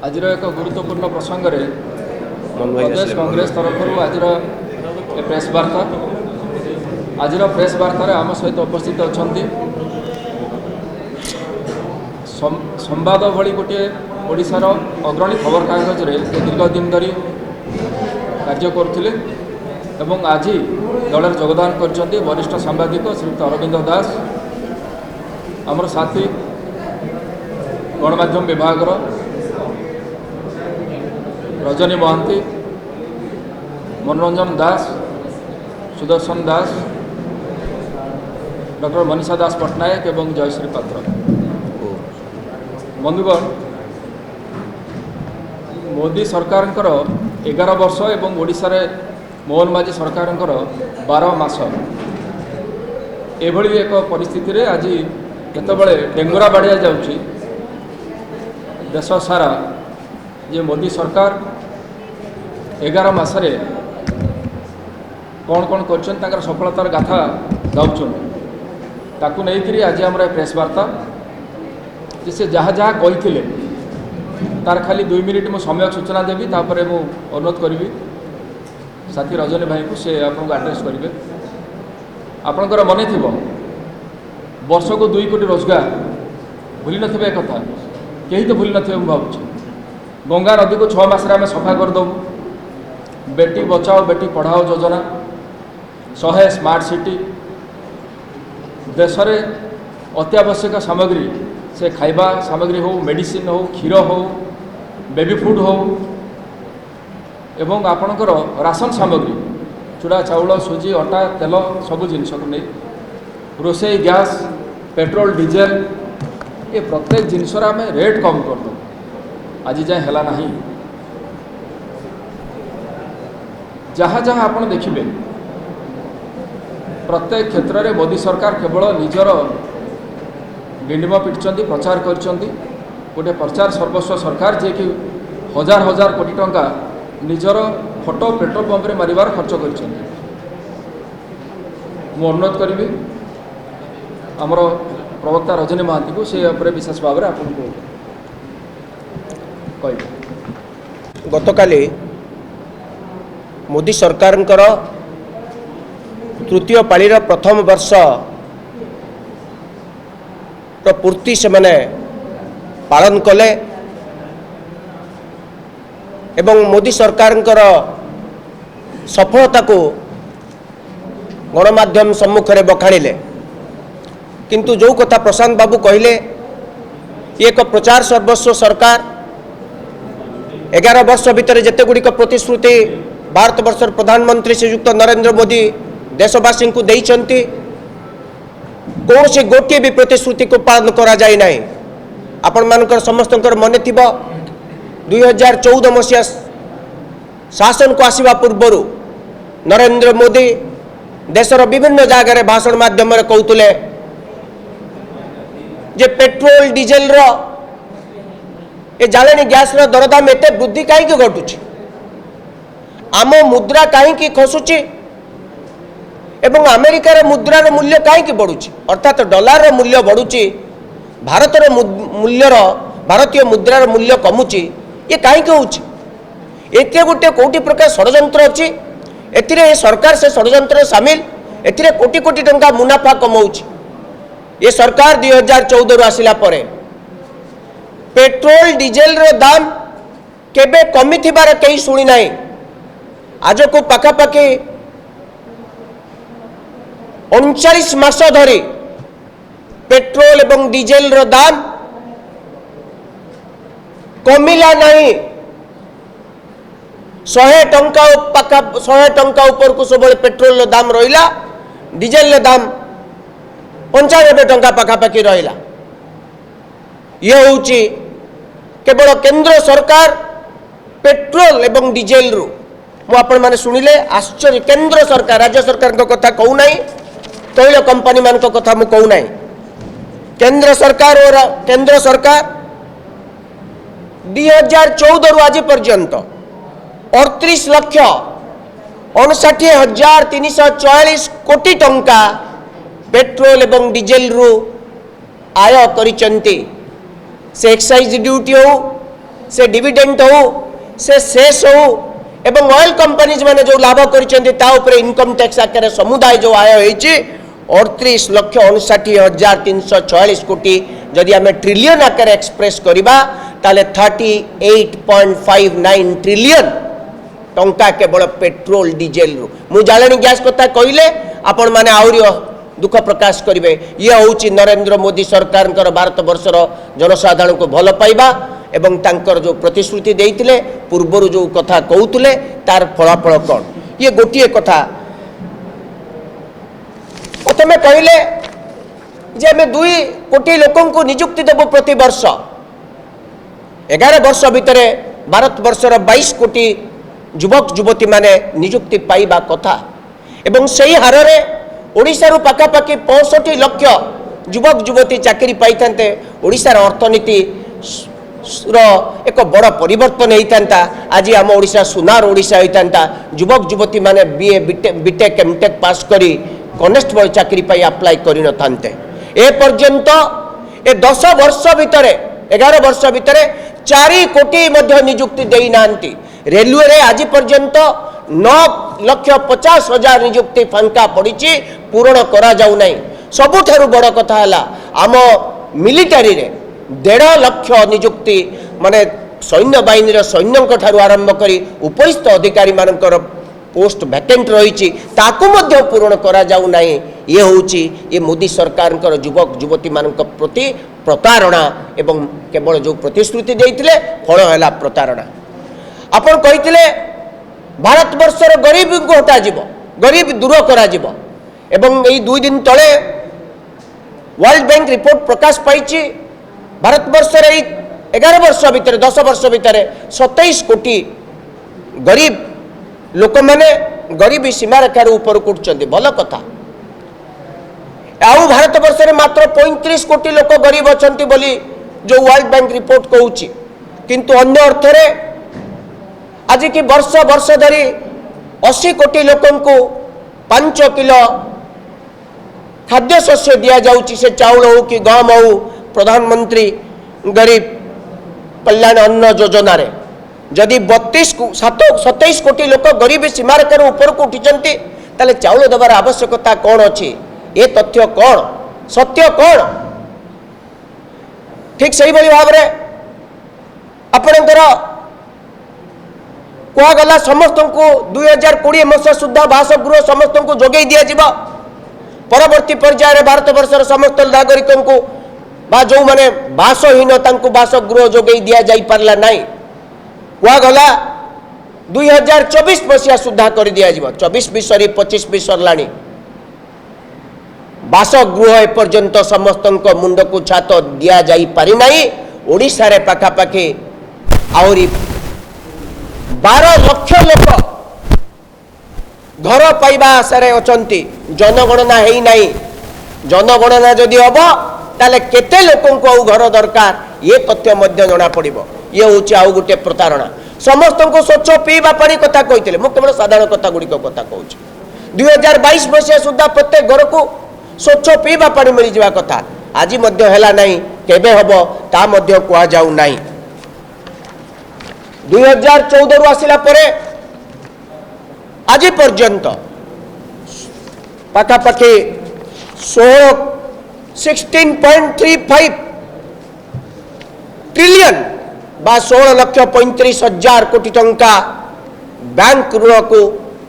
आज एक गुरुत्वपूर्ण प्रसंग में प्रदेश कांग्रेस तरफ आज प्रेस वार्ता आज प्रेस वार्ता आम सहित उपस्थित अच्छा संवाद भली गोटे ओडिशार अग्रणी खबर कागज दीर्घ दिन धरी कार्य करुले आज दल योगदान कर वरिष्ठ सांबादिक श्रीयुक्त अरविंद दास आमर साथी गणमाध्यम विभाग रजनी महांती मनोरंजन दास सुदर्शन दास डॉक्टर मनीषा दास पट्टनायक एवं जयश्री पात्र बंधुगण मोदी सरकार 11 वर्ष एवं ओडिशा रे मोहन माझी सरकार 12 मास एभली एक परिस्थिति रे आज केतबळे डेंगुरा बाढ़िया जाउची देश सारा जे मोदी सरकार 11 मासरे कौन कौन कर सफलतार गाथा गाँव ताकू नहीं आज आम प्रेस वार्ता से जहाँ जहाँ कही तार खाली 2 मिनिट मु समय सूचना देवी तापर मु अनुरोध करी साथी रजनी भाई को से आपको आड्रेस करेंगे आपणकर मन थी वर्ष को 2 कोटी रोजगार भूली न एक कथा कहीं तो भूली न भावुँ गंगा नदी को 6 मास आम सफा करदेबू बेटी बचाओ बेटी पढ़ाओ योजना 100 स्मार्ट सिटी देश में अत्यावश्यक सामग्री से खाइबा सामग्री हो मेडिसिन हो क्षीर हो बेबी फूड हो एवं आपणकर राशन सामग्री चूड़ा चाउल सुजी अटा तेल सबू जिनस को नहीं रोसई गैस पेट्रोल डीजेल ये प्रत्येक जिनस आम रेट कम करदे आज जाए है ना जहाँ जहाँ आप देखिए प्रत्येक क्षेत्र में मोदी सरकार केवल निजर डिंडिम पिटुंट प्रचार कर गोटे प्रचार सर्वस्व सरकार जे कि हजार हजार कोटी टंका निजर फोटो पेट्रोल पंप रे मारिबार खर्च कर अनुरोध करी आमर प्रवक्ता रजनी महांती को से विशेष भाव में आपको कह गतकाली मोदी सरकार तृतीय पाळीर प्रथम वर्ष तो पूर्ति से माने पालन कले एवं मोदी सरकार सफलता को गणमाध्यम सम्मुख में बखाणिले किंतु जो कथा प्रशांत बाबू कहले एक प्रचार सर्वस्व सरकार 11 वर्ष भितर जेते गुड़िक प्रतिश्रुति भारत वर्षर प्रधानमंत्री श्रीयुक्त नरेंद्र मोदी देशवासी को देइछंती कौन से गोटे भी प्रतिश्रुति को पालन करा जाय नाही। आपण मानकर समस्तंकर मने थिबो 2014 मसीहा शासन को आसीबा पूर्वरु नरेंद्र मोदी देशर विभिन्न जगह भाषण माध्यम कहते जे पेट्रोल डीजेल रो ए जालेनी गैस रो दरदाम एते वृद्धि कहीं घटुची आम मुद्रा कहीं खसुची एवं अमेरिकार मुद्रार मूल्य कहीं बढ़ुची अर्थात डॉलर मूल्य बढ़ुची भारतर मूल्यर भारतीय मुद्रार मूल्य कमुची ये कहीं होची एते गोटे कोटी प्रकार षड्यंत्र अच्छी एथिरे सरकार से षड्यंत्र सामिल एथिरे कोटी कोटी टंका मुनाफा कमाउची ये सरकार 2014 आसिला परे पेट्रोल डीजेल रो दाम केबे कमी थिबार कहीं सुनी नाही आज को पाखापाखि 39 मास धरी पेट्रोल एवं डीजेल रो दाम कमिला नहीं 100 टंका ऊपर को सब पेट्रोल दाम रहिला डीजेल दाम 95 टंका पाखापाखि रहिला ये होची केवल केंद्र सरकार पेट्रोल एवं डीजेल रु मु आपण माने सुनिले आश्चर्य केंद्र सरकार राज्य सरकार को कथा कहू नाही तैल कंपनी मान को कथा मु कहू नाही केंद्र सरकार और केंद्र सरकार 2014 रु आज पर्यंत 38,59,344 कोटी टंका पेट्रोल एवं डीजेल रु आय करिचंती से एक्साइज ड्यूटी हो से डिविडेंड हो से सेस हो एवं ऑयल कंपनीज माने जो लाभ कर इनकम टैक्स आकार समुदाय जो आय होती 38,59,346 कोटी जदि आम ट्रिलियन आकार एक्सप्रेस करवा ताले 38.59 ट्रिलियन टंका केवल पेट्रोल डीजेल रु मु जाळेनी गैस कथा कहले आपण माने आउरी दुख प्रकाश करेंगे ये हूँ नरेंद्र मोदी सरकार भारत वर्षर जनसाधारण को भल पाइबा एवं तांकर जो प्रतिश्रुति देइतिले पूर्वर जो कथा कहूले तार फलाफल कौन ये गोटे कथा प्रथम कहले जे आम 2 कोटी लोक निजुक्ति देव प्रति वर्ष 11 वर्ष भितर भारत वर्षर 22 कोटी युवक युवती माने निजुक्ति पाइबा कथा एवं सही हार ओडिशारू पाखापाखि 65 लाख युवक युवती चाकरी पाई ओडिशार अर्थनीति एक बड़ परिवर्तन होता आज आम ओडिशा सुनार ओडिशा होता युवक युवती माने बीए बीटेक एमटेक पास करी कनेस्टेबल चाकरी पाई अप्लाई करि न थांते ए पर्यंत ए 10 वर्ष भितर 11 वर्ष भितर 4 कोटी मध्य निजुक्ति देई नांती रेलवे रे आज पर्यंत 9,50,000 निजुक्ति फांका पड़ी पूरण करा जाऊ नहीं सबुठारु बड़ कथा है आम मिलिटारी रे 1.5 लाख निजुक्ति माने सैन्य बाहिनी सैन्य ठारू आरंभ करी उपरिस्थ अधिकारी मानकर पोस्ट वैकेंट रही पूरण करा जाऊ नहीं ये होची ये मोदी सरकार युवक युवती मान प्रति प्रतारणा एवं केवल जो प्रतिश्रुति देइतिले फल है प्रतारणा आपण कहितिले भारत वर्षर गरीब को हटा जीव गरीब दूर करा जीव एवं यही 2 दिन तले वर्ल्ड बैंक रिपोर्ट प्रकाश पाई भारत वर्षर 11 वर्ष भितर 10 वर्ष भितर 27 कोटी गरीब लोक मैंने गरीबी सीमा रेखार ऊपर उठुंट भल कथा आउ भारत वर्ष में मात्र 35 कोटी लोक गरीब अच्छा बोली जो वर्ल्ड बैंक रिपोर्ट कहूँ किंतु अन्य अर्थ आज की वर्ष वर्ष धरी 80 कोटी लोक 5 किलो खाद्य शस्य दि जाऊँगी से चाउल हो कि गम हो प्रधानमंत्री गरीब कल्याण अन्न योजना रे जदि 27 कोटी लोक गरीबी सीमारेखार ऊपर को उठी ताले चाउल देवार आवश्यकता कौन अच्छी ये तथ्य कौन सत्य कौन ठीक सही भाव में आपणकर कहगला समस्त को 2020 मसीहा सुधा बासगृह समस्त को जोगे दिज्व परवर्ती पर्यायर भारत वर्षर समस्त नागरिक को जो मैंने बासहीन बासगृह जोगे दि जापारा ना कहगला 2024 मसीहा सुधा कर दिज्व 24 भी सरी 25 भी सरलाणी बासगृह एपर्यंत समस्त मुंड को छात दि जापारिना ओडिशा रे पाखापाखि आहरी 12 लाख लोक घर पाइबा आशारे अछंती जनगणना है ना जनगणना जदि हम ताले केते लोक घर दरकार ये तथ्य जना पड़िबो ये हूँ आउ गोटे प्रतारणा समस्त को स्वच्छ पीवा पानी कथा कहते मुझे केवल साधारण कथा गुड़िक कथा कहूँ 2022 मसीहा सुधा प्रत्येक घर को स्वच्छ पीवा पानी मिल जावा कथा आज है ना केबे हम ता कह जाऊ ना 2014 रु आसिला परे आज पर्यंत पाखापाखि 16.35 ट्रिलियन बा 16,35,000 कोटी टंका बैंक ऋण को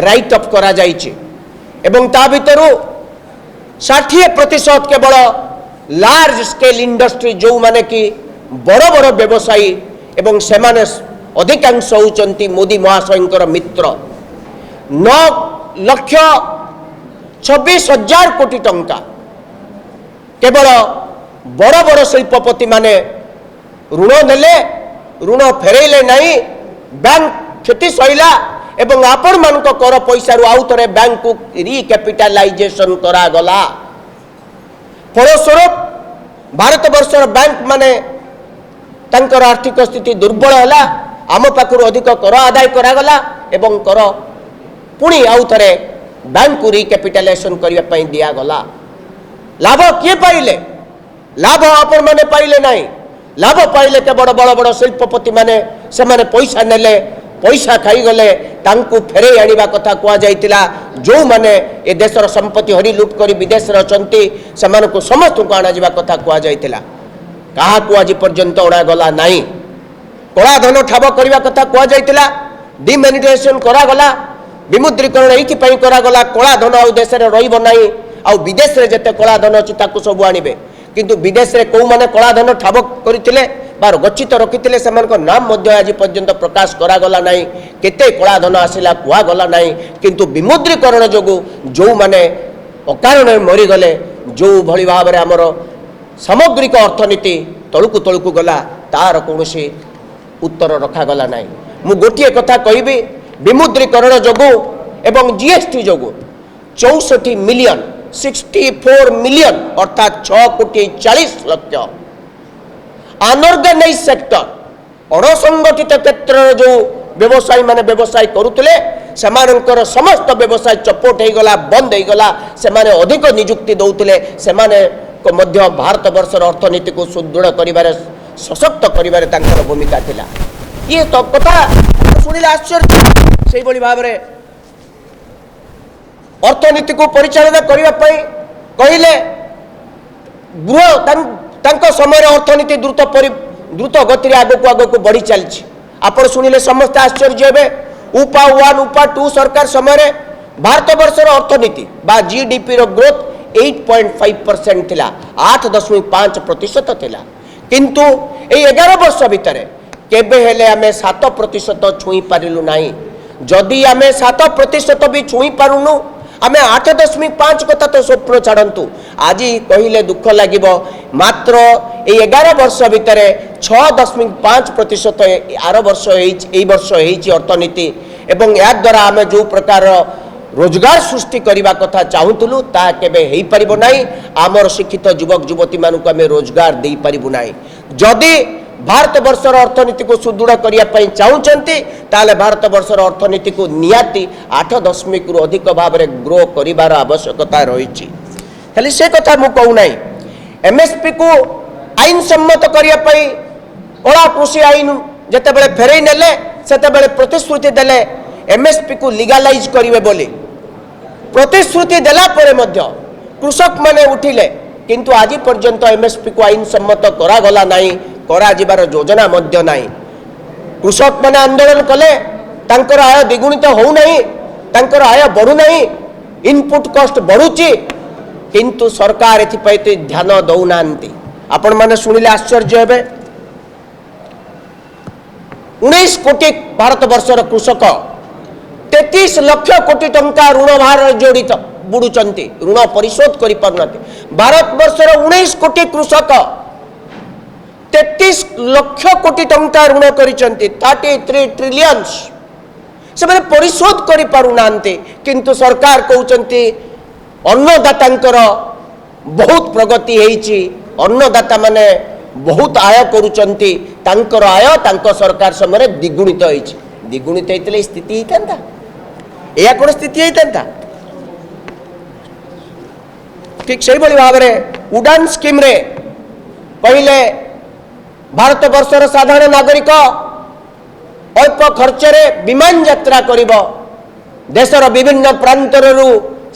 राइट अफ करा जाइछि एवं ता भितरु 60% केवल लार्ज स्केल इंडस्ट्री जो माने कि बड़ बड़ व्यवसायी एवं सेमाने अधिकांश होउचंती मोदी महाशयंकर मित्र 9,26,000 कोटी टंका केवल बड़ बड़ शिल्पपति माने ऋण नेले ऋण फेरेले नहीं बैंक क्षति सहिला एवं आपण मान कर पैसा आउ थे बैंक को रिकैपिटलाइजेशन करा गला फलस्वरूप भारत वर्षर बैंक माने तांकर आर्थिक स्थिति दुर्बल है आम पाखु अधिक कर आदाय करागला एवं कर पुणी आउ थे बैंक को रिकैपिटलाइजेशन करने दिगला लाभ किए पाइले लाभ आपण माने पाइले नहीं लाभ पाइले केवल बड़ बड़ शिल्पपति माने सेमाने पैसा नेले पैसा खाईगले तांकु फेरे आनिबा कथा कुआ जाइतिला जो माने ए देशर संपत्ति हरि लुट करी विदेश रे अछंती सेमानकु समस्त को आना जिबा कथा कुआ जाइतिला कहा को आज पर्यंत ओडा गला नाही कला धन ठाब करबा कथा कुआ जाइतिला डिमोनेटाइजेशन करा गला विमुद्रीकरण एथि पई करा गला कला धन आ देश रे रहिबो नाही आ विदेश रे जते कला धन अछि ताकु सब आनिबे किंतु विदेश रे को माने कला धन ठाब करथिले बार गच्छित रखिथिले सेमानक नाम मध्य आज पर्यंत प्रकाश करा गला नाही केते कला धन आसिला कुआ गला नाही किंतु विमुद्रीकरण जोगु जो माने अकारण मरी गले जो भली भाव रे हमर सामग्रिक अर्थनीति तळुकु गला तार कोनोसी उत्तर रखा गला नाही मु गोटिए कथा कहिबी विमुद्रीकरण जोगु एवं जीएसटी जोगु 64 मिलियन 64 मिलियन अर्थात 6 कोटी 40 लाख अनऑर्गेनाइज सेक्टर अणसंगठित क्षेत्र जो व्यवसायी माने व्यवसाय करुतले सेमानकर समस्त व्यवसाय चपोट हो गला बंद हो गला सेमाने अधिक नियुक्ति दौतले सेमाने को मध्य भारत वर्षर अर्थनीति को सुदृढ़ करिबारे सशक्त करिबारे तांकर भूमिका थिला ये तो कथा सुनिले आश्चर्य सेही बळी भाबरे अर्थनीति को परिचालना करिबा पई कहिले गृह तांको समय अर्थनीति द्रुत गति आगक बढ़ी चलछि आपण सुनिले समस्त आश्चर्य हेबे उपा 1 उपा 2 सरकार समय भारत वर्षर अर्थनीति बा जीडीपी रो ग्रोथ 8.5% थिला 8.5% थिला किंतु ए 11 वर्ष भितर केबे हेले आमे 7% छुई पारिलु नाही जदि आमे 7% भी छुई पारुनु आमे 8.5 कथा तो स्वप्न छाड़ू आज कहले दुख लगे मात्र 11 वर्ष भितर 6.5% आर वर्ष वर्ष अर्थनीति एवं या द्वारा आमे जो प्रकार रोजगार सृष्टि करने कथा चाहूलु ता केबे हेई परिबो नाही आमर शिक्षित युवक युवती मानक आमे रोजगार दे परिबु नाही जदि भारत वर्षर अर्थनीति को सुदृढ़ करने चाहते ताले भारत वर्षर अर्थनीति को नियाती 8 रु अधिक भाव में ग्रो करिबार आवश्यकता रही खाली से कथा मु कहू नाही एमएसपी को आईन सम्मत करने कला कृषि आईन जिते बड़े फेरई नेले सेते प्रतिश्रुति देले एमएसपी को लीगलाइज करिवे बोली प्रतिश्रुति देला परे मध्य कृषक माने उठिले किंतु आज पर्यंत एमएसपी को आईन सम्मत करा गला नाही करा जिबार योजना मध्य नाही कृषक माने आंदोलन कले तांकर आय द्विगुणित हो नाही तांकर आय बढ़ू नाही इनपुट कॉस्ट बढ़ुची किंतु सरकार एथि ध्यान दउ नांती आपण माने सुनिले आश्चर्य हेबे 19 कोटी भारत वर्षर कृषक 33 लाख कोटी टंका ऋण भार जोड़ित बुड़ुचंती ऋण परिशोध करि पारनाती भारत वर्षर 19 कोटी कृषक 33 लाख कोटी टंका ऋण करिचंती 33 ट्रिलियन से माने परिशोध करि पारुनांती किंतु सरकार कहउचंती अन्नदातांकर बहुत प्रगति हेइची अन्नदाता माने बहुत आय करुचंती तांकर आय तांको सरकार समय द्विगुणित हेइची द्विगुणित हेइतले स्थिति हेइतंता एया कोन स्थिति हेइतंता ठीक सही बोली भाव रे उड़ान स्कीम रे पहिले भारत वर्षर साधारण नागरिक अल्प खर्च रे विमान यात्रा करिबो देशर विभिन्न प्रांतरु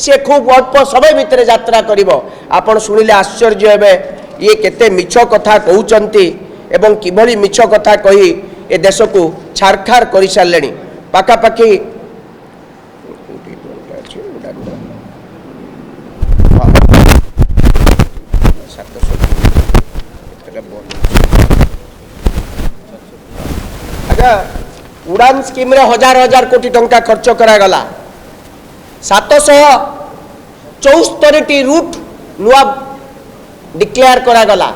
से खूब अल्प समय भितर यात्रा करिबो आपण सुनिले आश्चर्य हेबे ये केते मिछ कथा कहउचंती एवं किभली मिछ कथा कही ए देश को छारखार करि सारलेनी पाखा पाखी उड़ान स्कीम रे हजार हजार कोटी टंका खर्च करा गला 774 रूट नुआ डिक्लेयर करा गला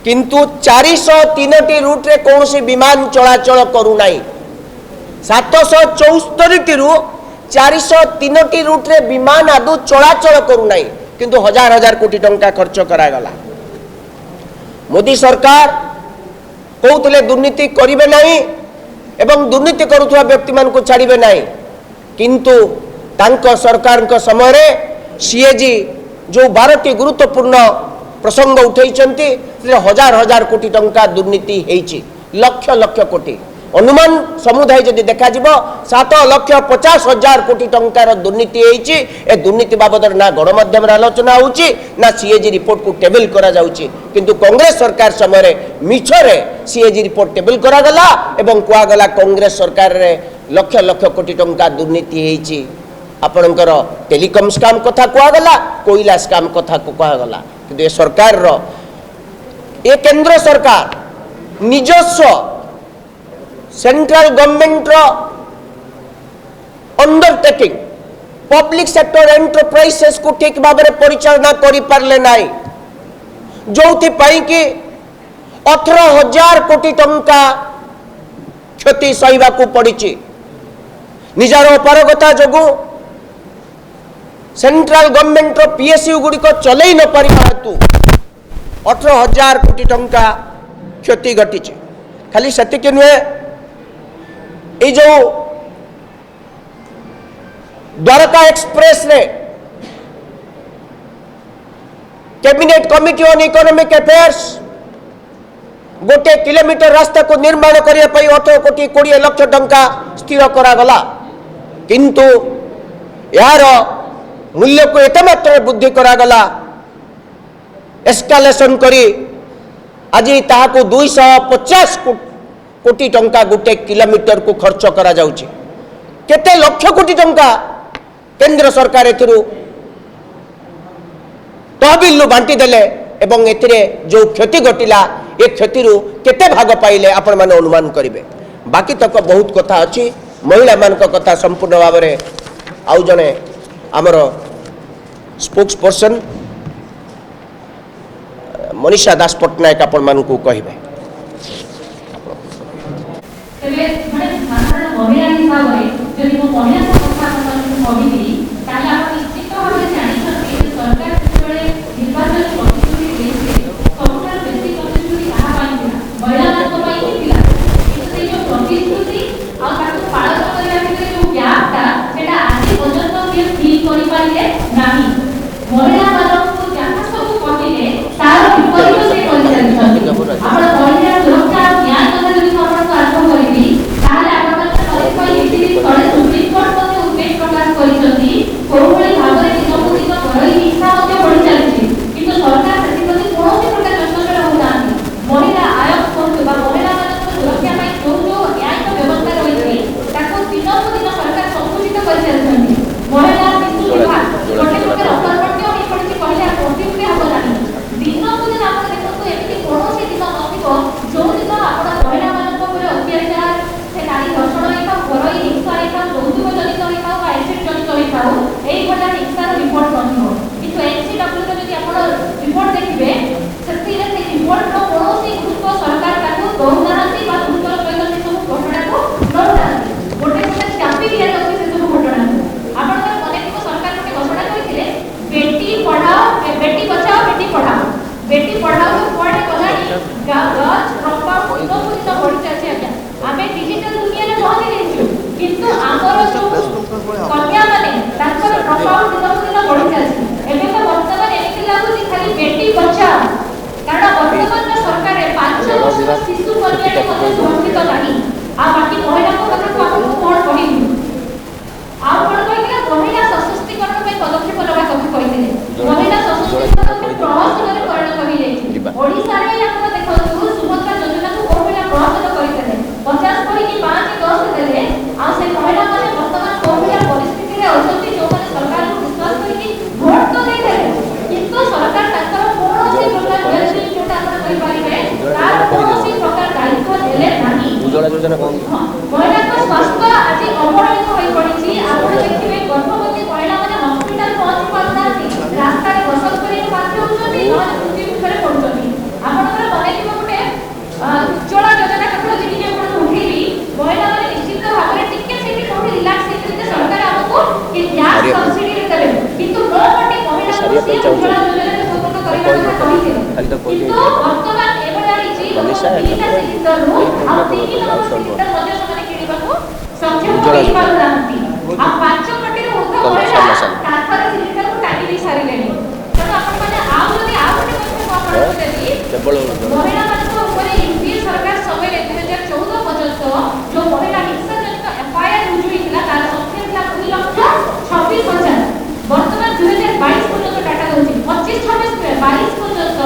किंतु 403 रूट रे कौन सी विमान चलाचल करू नाही 774 रु 403 रूट रे विमान आदु चलाचल करू नाही किंतु हजार हजार कोटी टंका खर्च करा गला मोदी सरकार कहउतले दुर्नीति करिवे नाही एवं दुर्नीति करुवा व्यक्ति मान को छाड़िबे नाही किंतु तांको सरकार को समय रे सीएजी जो 12टी गुरुत्वपूर्ण प्रसंग उठेइचंती हजार हजार कोटी टंका दुर्नीति हेइची लक्ष लक्ष कोटी अनुमान समुदाय जदि देखा जीव 7,50,000 कोटी टंकार दुर्नीति हेइची ए दुर्नीति बाबद ना गणमाध्यम आलोचना होउची ना सीएजी रिपोर्ट को टेबल करा जाउची किंतु कांग्रेस सरकार समय रे मिछरे सीएजी रिपोर्ट टेबल करा गला एवं कुआ गला कांग्रेस सरकार रे लक्ष लक्ष कोटी टंका दुर्नीति हेइची आपणकर टेलीकॉम स्काम कथा कुआ गला कोयला स्काम कथा कुआ गला किंतु ए सरकार रो ए केंद्र सरकार निजस्व सेंट्रल गवर्नमेंट रो अंडरटेकिंग पब्लिक सेक्टर एंटरप्राइजेस को ठीक भाव में परिचालना करि पारले नाई जोथि पई कि 18,000 कोटी टंका क्षति सहिबा को पड़िछि निजार अपारगता जोगु सेंट्रल गवर्नमेंट रो पीएसयू गुडी को चलै न पारि हेतु 18,000 कोटी टंका क्षति घटिछि खाली सेतिके नुहे ए जो द्वारका एक्सप्रेस रे cabinet committee on economic affairs गोटे किलोमीटर रास्ता को निर्माण करने 18 कोटी 20 लाख टंका स्थिर करा गला किंतु यार मूल्य को एत मात्र वृद्धि करा गला एस्कालेशन करी आज ताहाको 250 कोटी टंका गोटे किलोमीटर को खर्च करा जाउची केते लक्ष कोटी टंका केंद्र सरकार एथिरु तहबिल बांटी देले एवं एथिरे जो क्षति घटिला ए क्षतिरु केते भाग पाइले आपण माने अनुमान करिवे बाकी तक बहुत कथा अछि महिला मान कथा संपूर्ण भाव में आउ जने आमर स्पोक्स पर्सन मनीषा दास पट्टनायक आपण मान को कहिबे ମହିଳାମାନଙ୍କ ଉପରେ ୟୁପିଏ ସରକାର ସମୟରେ 2014 ପର୍ଯ୍ୟନ୍ତ ଯୋଉ ମହିଳା ହିଂସାଜନିତ ଏଫଆଇଆର ରୁଜୁ ହୋଇଥିଲା ତାର ସଂଖ୍ୟା ଥିଲା 2,26,000। ବର୍ତ୍ତମାନ 2022 ପର୍ଯ୍ୟନ୍ତ ଡାଟା ଦଉଛି 25-26 22 ପର୍ଯ୍ୟନ୍ତ